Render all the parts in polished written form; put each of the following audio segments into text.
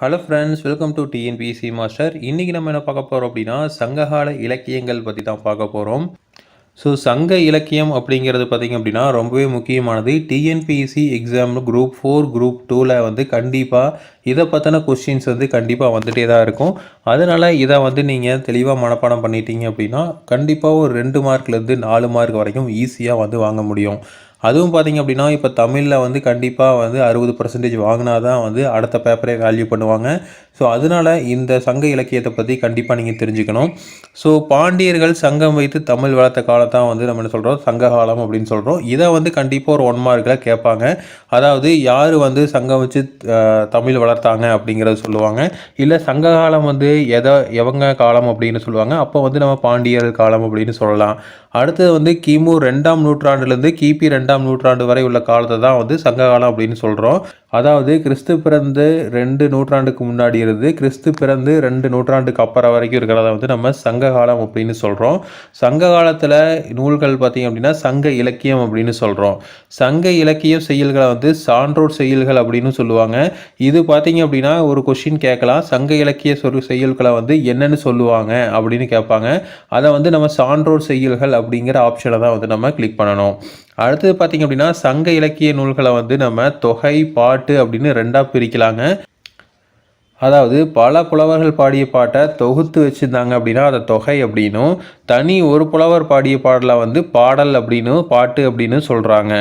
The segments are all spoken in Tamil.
Hello friends, welcome to TNPSC master. இன்றைக்கி நம்ம என்ன பார்க்க போகிறோம் அப்படின்னா, சங்ககால இலக்கியங்கள் பற்றி தான் பார்க்க போகிறோம். சங்க இலக்கியம் அப்படிங்கிறது பார்த்திங்க அப்படின்னா ரொம்பவே முக்கியமானது. டிஎன்பிஎஸ்சி எக்ஸாம் குரூப் 4 குரூப் 2ல் வந்து கண்டிப்பாக இதை பற்றின கொஸ்டின்ஸ் வந்து கண்டிப்பாக வந்துகிட்டே தான் இருக்கும். அதனால் இதை வந்து நீங்கள் தெளிவாக மனப்பாடம் பண்ணிட்டீங்க அப்படின்னா கண்டிப்பாக ஒரு 2 மார்க்லேருந்து 4 மார்க் வரைக்கும் ஈஸியாக வந்து வாங்க முடியும். அதுவும் பார்த்திங்க அப்படின்னா இப்போ தமிழில் வந்து கண்டிப்பாக வந்து 60% வாங்கினா தான் வந்து அடுத்த பேப்பரே வேல்யூ பண்ணுவாங்க. ஸோ அதனால் இந்த சங்க இலக்கியத்தை பற்றி கண்டிப்பாக நீங்கள் தெரிஞ்சுக்கணும். ஸோ பாண்டியர்கள் சங்கம் வைத்து தமிழ் வளர்த்த காலத்தான் வந்து நம்ம என்ன சொல்கிறோம், சங்க காலம் அப்படின்னு சொல்கிறோம். இதை வந்து கண்டிப்பாக ஒரு 1 மார்க்கில் கேட்பாங்க. அதாவது யார் வந்து சங்கம் வச்சு தமிழ் வளர்த்தாங்க அப்படிங்கிறத சொல்லுவாங்க. இல்லை சங்க காலம் வந்து எவங்க காலம் அப்படின்னு சொல்லுவாங்க. அப்போ வந்து நம்ம பாண்டியர்கள் காலம் அப்படின்னு சொல்லலாம். அடுத்தது வந்து கிமு 2ஆம் நூற்றாண்டுலேருந்து கிபி 2ஆம் நூற்றாண்டு வரை உள்ள காலத்தை தான் வந்து சங்க காலம் அப்படின்னு சொல்கிறோம். அதாவது கிறிஸ்து பிறந்து 2 நூற்றாண்டுக்கு முன்னாடி இருந்து கிறிஸ்து பிறந்து 2 நூற்றாண்டுக்கு அப்புறம் வரைக்கும் இருக்கிறத வந்து நம்ம சங்க காலம் அப்படின்னு சொல்கிறோம். சங்க காலத்தில் நூல்கள் பார்த்திங்க அப்படின்னா சங்க இலக்கியம் அப்படின்னு சொல்கிறோம். சங்க இலக்கிய செயல்களை வந்து சான்றோர் செயல்கள் அப்படின்னு சொல்லுவாங்க. இது பார்த்திங்க அப்படின்னா ஒரு கொஷின் கேட்கலாம், சங்க இலக்கிய செயல்களை வந்து என்னென்னு சொல்லுவாங்க அப்படின்னு கேட்பாங்க. அதை வந்து நம்ம சான்றோர் செயல்கள் அப்படிங்கிற ஆப்ஷனை தான் வந்து நம்ம கிளிக் பண்ணணும். அடுத்தது பார்த்திங்க அப்படின்னா சங்க இலக்கிய நூல்களை வந்து நம்ம தொகை, பாட்டு அப்படின்னு 2ஆக பிரிக்கலாங்க. அதாவது பல புலவர்கள் பாடிய பாட்டை தொகுத்து வச்சுருந்தாங்க அப்படின்னா அதை தொகை அப்படின்னும், தனி ஒரு புலவர் பாடிய பாடலை வந்து பாடல் அப்படின்னும் பாட்டு அப்படின்னு சொல்கிறாங்க.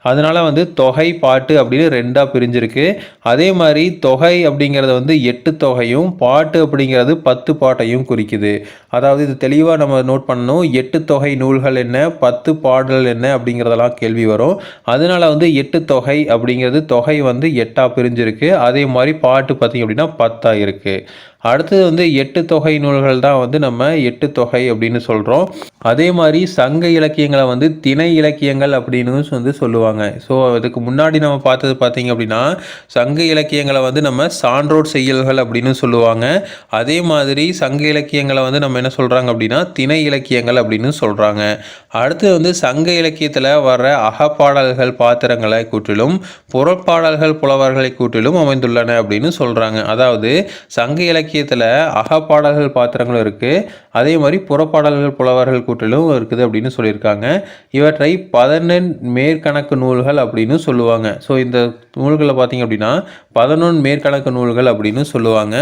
அதனால் வந்து தொகை, பாட்டு அப்படின்னு 2ஆக பிரிஞ்சிருக்கு. அதே மாதிரி தொகை அப்படிங்கிறது வந்து 8 தொகையும், பாட்டு அப்படிங்கிறது 10 பாட்டையும் குறிக்குது. அதாவது இது தெளிவாக நம்ம நோட் பண்ணணும். 8 தொகை நூல்கள் என்ன, 10 பாடல் என்ன அப்படிங்கிறதெல்லாம் கேள்வி வரும். அதனால் வந்து 8 தொகை அப்படிங்கிறது தொகை வந்து 8ஆக பிரிஞ்சிருக்கு. அதே மாதிரி பாட்டு பார்த்திங்க அப்படின்னா 10ஆக இருக்குது. அடுத்தது வந்து 8 தொகை நூல்கள் தான் வந்து நம்ம 8 தொகை அப்படின்னு சொல்கிறோம். அதே மாதிரி சங்க இலக்கியங்களை வந்து திணை இலக்கியங்கள் அப்படின்னு வந்து சொல்லுவாங்க. ஸோ அதுக்கு முன்னாடி நம்ம பார்த்தது பார்த்திங்க அப்படின்னா சங்க இலக்கியங்களை வந்து நம்ம சான்றோர் செயல்கள் அப்படின்னு சொல்லுவாங்க. அதே மாதிரி சங்க இலக்கியங்களை வந்து நம்ம என்ன சொல்கிறாங்க அப்படின்னா திணை இலக்கியங்கள் அப்படின்னு சொல்கிறாங்க. அடுத்தது வந்து சங்க இலக்கியத்தில் வர்ற அகப்பாடல்கள் பாத்திரங்களை கூட்டிலும் புறப்பாடல்கள் புலவர்களை கூட்டிலும் அமைந்துள்ளன அப்படின்னு சொல்கிறாங்க. அதாவது சங்க இலக்கியத்தில் அகப்பாடல்கள் பாத்திரங்களும் இருக்குது, அதே மாதிரி புறப்பாடல்கள் புலவர்கள் கூட்டிலும் இருக்குது அப்படின்னு சொல்லியிருக்காங்க. இவற்றை 11 மேற்கணக்கு நூல்கள் அப்படின்னு சொல்லுவாங்க. ஸோ இந்த நூல்களை பார்த்திங்க அப்படின்னா 11 மேற்கணக்கு நூல்கள் அப்படின்னு சொல்லுவாங்க.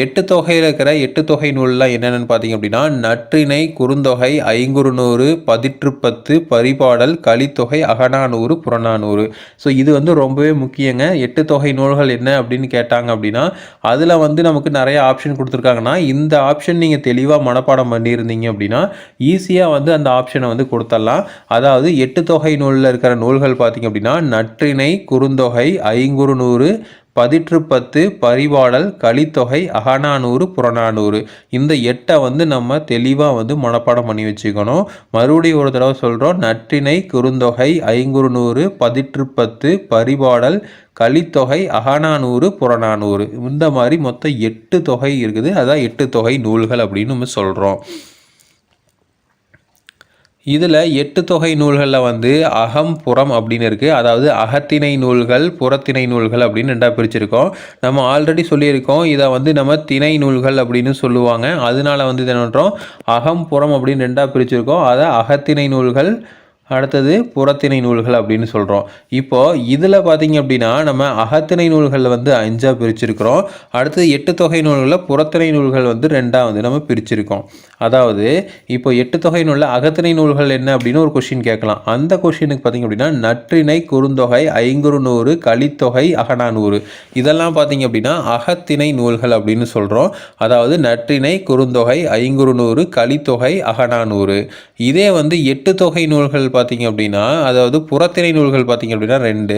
8 தொகையில் இருக்கிற 8 தொகை நூல்லாம் என்னென்னு பார்த்திங்க அப்படின்னா நற்றிணை, குறுந்தொகை, ஐங்குறுநூறு, பதிற்றுப்பத்து, பரிபாடல், கலித்தொகை, அகநானூறு, புறநானூறு. ஸோ இது வந்து ரொம்பவே முக்கியங்க. 8 தொகை நூல்கள் என்ன அப்படின்னு கேட்டாங்க அப்படின்னா அதில் வந்து நமக்கு நிறைய ஆப்ஷன் கொடுத்துருக்காங்கன்னா இந்த ஆப்ஷன் நீங்கள் தெளிவாக மனப்பாடம் பண்ணியிருந்தீங்க அப்படின்னா ஈஸியாக வந்து அந்த ஆப்ஷனை வந்து கொடுத்துடலாம். அதாவது 8 தொகை நூலில் இருக்கிற நூல்கள் பார்த்திங்க அப்படின்னா நற்றிணை, குறுந்தொகை, ஐங்குறுநூறு, பதிற்றுப்பத்து, பரிபாடல், கலித்தொகை, அகநானூறு, புறநானூறு. இந்த 8 வந்து நம்ம தெளிவாக வந்து மனப்பாடம் பண்ணி வச்சுக்கணும். மறுபடியும் ஒரு தடவை சொல்கிறோம். நற்றிணை, குறுந்தொகை, ஐங்குறுநூறு, பதிற்றுப்பத்து, பரிபாடல், கலித்தொகை, அகநானூறு, புறநானூறு. இந்த மாதிரி மொத்தம் 8 தொகை இருக்குது. அதான் 8 தொகை நூல்கள் அப்படின்னு நம்ம சொல்கிறோம். இதில் 8 தொகை நூல்களில் வந்து அகம், புறம் அப்படின்னு இருக்குது. அதாவது அகத்திணை நூல்கள், புறத்திணை நூல்கள் அப்படின்னு 2ஆக பிரிச்சிருக்கோம். நம்ம ஆல்ரெடி சொல்லியிருக்கோம் இதை வந்து நம்ம திணை நூல்கள் அப்படின்னு சொல்லுவாங்க. அதனால வந்து இதை பண்ணுறோம் அகம், புறம் அப்படின்னு 2ஆக பிரிச்சிருக்கோம். அதை அகத்திணை நூல்கள், அடுத்தது புறத்திணை நூல்கள் அப்படின்னு சொல்கிறோம். இப்போது இதில் பார்த்திங்க அப்படின்னா நம்ம அகத்திணை நூல்களில் வந்து 5ஆக பிரிச்சிருக்கிறோம். அடுத்தது 8 தொகை நூல்களில் புறத்திணை நூல்கள் வந்து 2ஆக வந்து நம்ம பிரிச்சிருக்கோம். அதாவது இப்போ 8 தொகை நூலில் அகத்திணை நூல்கள் என்ன அப்படின்னு ஒரு கொஷின் கேட்கலாம். அந்த கொஷினுக்கு பார்த்திங்க அப்படின்னா நற்றிணை, குறுந்தொகை, ஐங்குறுநூறு, கலித்தொகை, அகநானூறு இதெல்லாம் பார்த்திங்க அப்படின்னா அகத்திணை நூல்கள் அப்படின்னு சொல்கிறோம். அதாவது நற்றிணை, குறுந்தொகை, ஐங்குறுநூறு, கலித்தொகை, அகநானூறு. இதே வந்து 8 தொகை நூல்கள் பார்த்திங்க அப்படின்னா அதாவது புறத்திணை நூல்கள் பார்த்திங்க அப்படின்னா 2.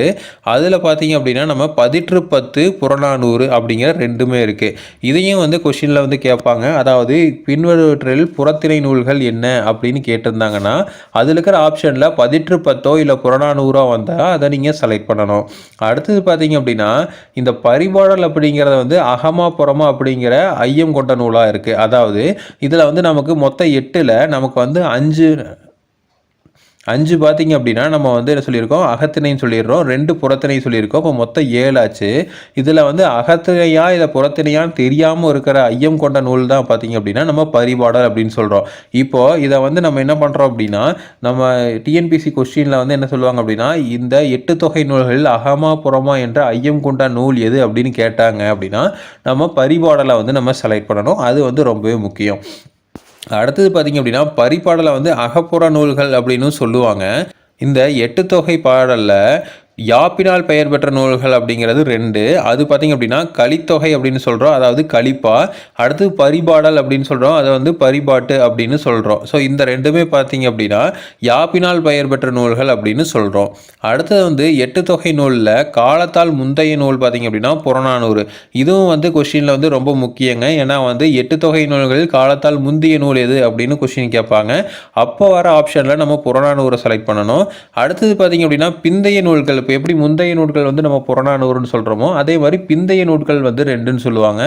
அதில் பார்த்திங்க அப்படின்னா நம்ம பதிற்றுப்பத்து, புறநானூறு அப்படிங்கிற 2மே இருக்குது. இதையும் வந்து கொஷினில் வந்து கேட்பாங்க. அதாவது பின்வருவற்றில் புறத்திணை நூல்கள் என்ன அப்படின்னு கேட்டிருந்தாங்கன்னா அதில் இருக்கிற ஆப்ஷனில் பதிற்றுப்பத்தோ இல்லை புறநானூறோ வந்தால் அதை நீங்கள் செலக்ட் பண்ணணும். அடுத்தது பார்த்திங்க அப்படின்னா இந்த பரிபாடல் அப்படிங்கிறத வந்து அகமா புறமா அப்படிங்கிற ஐயம் கொண்ட நூலாக இருக்குது. அதாவது இதில் வந்து நமக்கு மொத்தம் 8ல் நமக்கு வந்து 5 5 பார்த்தீங்க அப்படின்னா நம்ம வந்து என்ன சொல்லியிருக்கோம், அகத்திணைன்னு சொல்லிடுறோம், 2 புறத்திணை சொல்லியிருக்கோம். இப்போ மொத்தம் 7 ஆச்சு. இதில் வந்து அகத்திணையா இல்லை புறத்திணையான்னு தெரியாமல் இருக்கிற ஐயம் கொண்ட நூல் தான் பார்த்தீங்க அப்படின்னா நம்ம பரிபாடல் அப்படின்னு சொல்கிறோம். இப்போ இதை வந்து நம்ம என்ன பண்ணுறோம் அப்படின்னா, நம்ம டிஎன்பிசி கொஸ்டினில் வந்து என்ன சொல்லுவாங்க அப்படின்னா, இந்த 8 தொகை நூல்களில் அகமா புறமா என்ற ஐயம் கொண்ட நூல் எது அப்படின்னு கேட்டாங்க அப்படின்னா நம்ம பரிபாடலை வந்து நம்ம செலக்ட் பண்ணணும். அது வந்து ரொம்பவே முக்கியம். அடுத்தது பார்த்தீங்க அப்படின்னா பரிபாடலை வந்து அகப்புற நூல்கள் அப்படின்னு சொல்லுவாங்க. இந்த 8 தொகை பாடலில் யாப்பினால் பெயர் பெற்ற நூல்கள் அப்படிங்கிறது 2. அது பார்த்திங்க அப்படின்னா கலித்தொகை அப்படின்னு சொல்கிறோம், அதாவது கலிப்பா. அடுத்து பரிபாடல் அப்படின்னு சொல்கிறோம், அதை வந்து பரிபாட்டு அப்படின்னு சொல்கிறோம். ஸோ இந்த ரெண்டுமே பார்த்திங்க அப்படின்னா யாப்பினால் பெயர் பெற்ற நூல்கள் அப்படின்னு சொல்கிறோம். அடுத்தது வந்து 8 தொகை நூலில் காலத்தால் முந்தைய நூல் பார்த்திங்க அப்படின்னா புறநானூறு. இதுவும் வந்து கொஸ்டினில் வந்து ரொம்ப முக்கியங்க. ஏன்னா வந்து 8 தொகை நூல்களில் காலத்தால் முந்தைய நூல் எது அப்படின்னு கொஸ்டின் கேட்பாங்க. அப்போ வர ஆப்ஷனில் நம்ம புறநானூரை செலக்ட் பண்ணணும். அடுத்தது பார்த்திங்க அப்படின்னா பிந்தைய நூல்கள். இப்போ எப்படி முந்தைய நூல்கள் வந்து நம்ம புறநானூறுன்னு சொல்கிறோமோ அதே மாதிரி பிந்தைய நூல்கள் வந்து 2ன்னு சொல்லுவாங்க.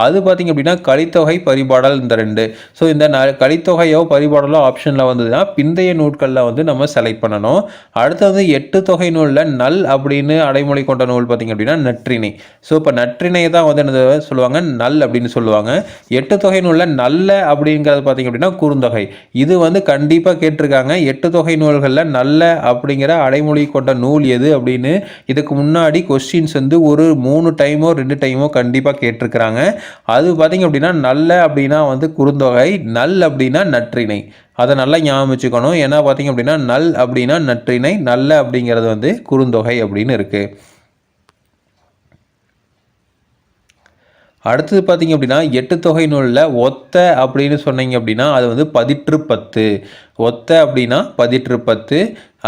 அது பார்த்திங்க அப்படின்னா கலித்தொகை பரிபாடல் இந்த 2. ஸோ இந்த கலித்தொகையோ பரிபாடலோ ஆப்ஷனில் வந்ததுன்னா பிந்தைய நூல்களில் வந்து நம்ம செலக்ட் பண்ணணும். அடுத்து வந்து 8 தொகை நூலில் நல் அப்படின்னு அடைமொழி கொண்ட நூல் பார்த்திங்க அப்படின்னா நற்றிணை. ஸோ இப்போ நற்றிணை தான் வந்து என்ன சொல்லுவாங்க, நல் அப்படின்னு சொல்லுவாங்க. 8 தொகை நூலில் நல்ல அப்படிங்கிறது பார்த்திங்க அப்படின்னா குறுந்தொகை. இது வந்து கண்டிப்பாக கேட்டிருக்காங்க. 8 தொகை நூல்களில் நல்ல அப்படிங்கிற அடைமொழி கொண்ட நூல் எது அப்படின்னு இதுக்கு முன்னாடி கொஸ்டின்ஸ் வந்து ஒரு 3 டைமோ 2 டைமோ கண்டிப்பாக கேட்டிருக்கிறாங்க. அது பார்த்தீங்க அப்படின்னா நல்ல அப்படின்னா வந்து குறுந்தொகை, நல் அப்படின்னா நற்றிணை. அதை நல்லா ஞாபகம் வச்சுக்கணும். ஏன்னா பார்த்தீங்க அப்படின்னா நல் அப்படின்னா நற்றிணை, நல்ல அப்படிங்கிறது வந்து குறுந்தொகை அப்படின்னு இருக்குது. அடுத்தது பார்த்தீங்க அப்படின்னா 8 தொகை நூலில் ஒத்த அப்படின்னு சொன்னீங்க அப்படின்னா அது வந்து பதிற்று 10. ஒத்த அப்படின்னா பதிற்று 10.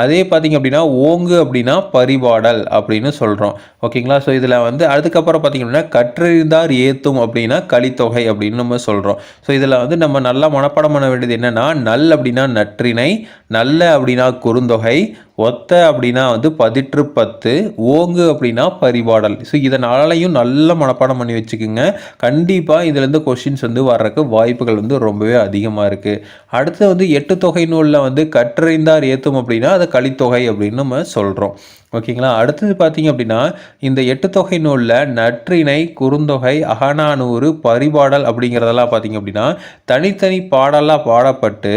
அதே பார்த்திங்க அப்படின்னா ஓங்கு அப்படின்னா பரிபாடல் அப்படின்னு சொல்கிறோம். ஓகேங்களா? ஸோ இதில் வந்து அதுக்கப்புறம் பார்த்திங்க அப்படின்னா கற்றறிந்தார் ஏத்தும் அப்படின்னா கலித்தொகை அப்படின்னு நம்ம சொல்கிறோம். ஸோ இதில் வந்து நம்ம நல்லா மனப்பாடம் பண்ண வேண்டியது என்னென்னா நல் அப்படின்னா நற்றிணை, நல்ல அப்படின்னா குறுந்தொகை, ஒத்த அப்படின்னா வந்து பதிற்று 10, ஓங்கு அப்படின்னா பரிபாடல். ஸோ இதனாலையும் நல்ல மனப்பாடம் பண்ணி வச்சுக்கோங்க. கண்டிப்பாக இதுலேருந்து கொஸ்டின்ஸ் வந்து வர்றதுக்கு வாய்ப்புகள் வந்து ரொம்பவே அதிகமாக இருக்குது. அடுத்து வந்து 8 தொகை நூலில் வந்து கற்றறிந்தார் ஏத்தும் அப்படின்னா அதை கலித்தொகை அப்படின்னு நம்ம சொல்கிறோம். ஓகேங்களா? அடுத்தது பார்த்தீங்க அப்படின்னா இந்த 8 தொகை நூலில் நற்றிணை, குறுந்தொகை, அகநானூறு, பரிபாடல் அப்படிங்கிறதெல்லாம் பார்த்தீங்க அப்படின்னா தனித்தனி பாடலாக பாடப்பட்டு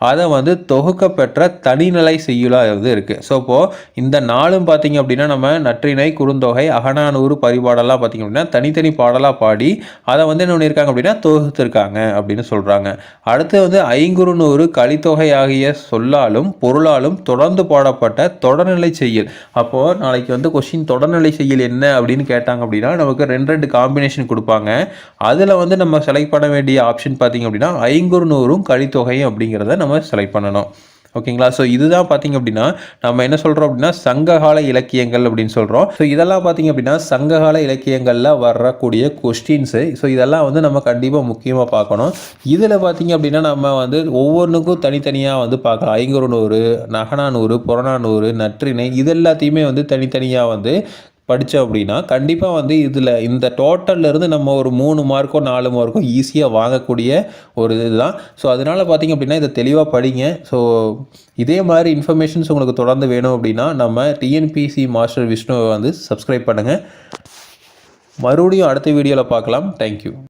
அதை வந்து தொகுக்கப்பெற்ற தனிநிலை செய்யுளாக இது இருக்குது. ஸோ இப்போது இந்த 4ம் பார்த்தீங்க அப்படின்னா நம்ம நற்றிணை, குறுந்தொகை, அகநானூறு, பரிபாடலாம் பார்த்தீங்க அப்படின்னா தனித்தனி பாடலாக பாடி அதை வந்து என்ன பண்ணியிருக்காங்க அப்படின்னா தொகுத்திருக்காங்க அப்படின்னு சொல்கிறாங்க. அடுத்து வந்து ஐங்குறுநூறு கலித்தொகை ஆகிய சொல்லாலும் பொருளாலும் தொடர்ந்து பாடப்பட்ட தொடர்நிலை செய்யுள். அப்போது நாளைக்கு வந்து கொஸ்டின் தொடர்நிலை செய்யுள் என்ன அப்படின்னு கேட்டாங்க அப்படின்னா நமக்கு 2 காம்பினேஷன் கொடுப்பாங்க. அதில் வந்து நம்ம செலக்ட் பண்ண வேண்டிய ஆப்ஷன் பார்த்திங்க அப்படின்னா ஐங்குறுநூறும் கலித்தொகையும் அப்படிங்கிறத நம்ம செலக்ட் பண்ணணும். ஓகேங்களா? ஸோ இதுதான் பார்த்திங்க அப்படின்னா நம்ம என்ன சொல்கிறோம் அப்படின்னா சங்ககால இலக்கியங்கள் அப்படின்னு சொல்கிறோம். ஸோ இதெல்லாம் பார்த்திங்க அப்படின்னா சங்ககால இலக்கியங்களில் வரக்கூடிய கொஸ்டின்ஸு. ஸோ இதெல்லாம் வந்து நம்ம கண்டிப்பாக முக்கியமாக பார்க்கணும். இதில் பார்த்திங்க அப்படின்னா நம்ம வந்து ஒவ்வொன்றுக்கும் தனித்தனியாக வந்து பார்க்கலாம். ஐங்குறுநூறு, அகநானூறு, புறநானூறு, நற்றிணை இது எல்லாத்தையுமே வந்து தனித்தனியாக வந்து படித்தோம் அப்படின்னா கண்டிப்பாக வந்து இதில் இந்த டோட்டல்லேருந்து நம்ம ஒரு 3 மார்க்கோ 4 மார்க்கோ ஈஸியாக வாங்கக்கூடிய ஒரு இதுதான். ஸோ அதனால் பார்த்திங்க அப்படின்னா இதை தெளிவாக படிங்க. ஸோ இதே மாதிரி இன்ஃபர்மேஷன்ஸ் உங்களுக்கு தொடர்ந்து வேணும் அப்படின்னா நம்ம டிஎன்பிசி மாஸ்டர் விஷ்ணுவை வந்து சப்ஸ்கிரைப் பண்ணுங்கள். மறுபடியும் அடுத்த வீடியோவில் பார்க்கலாம். தேங்க்யூ.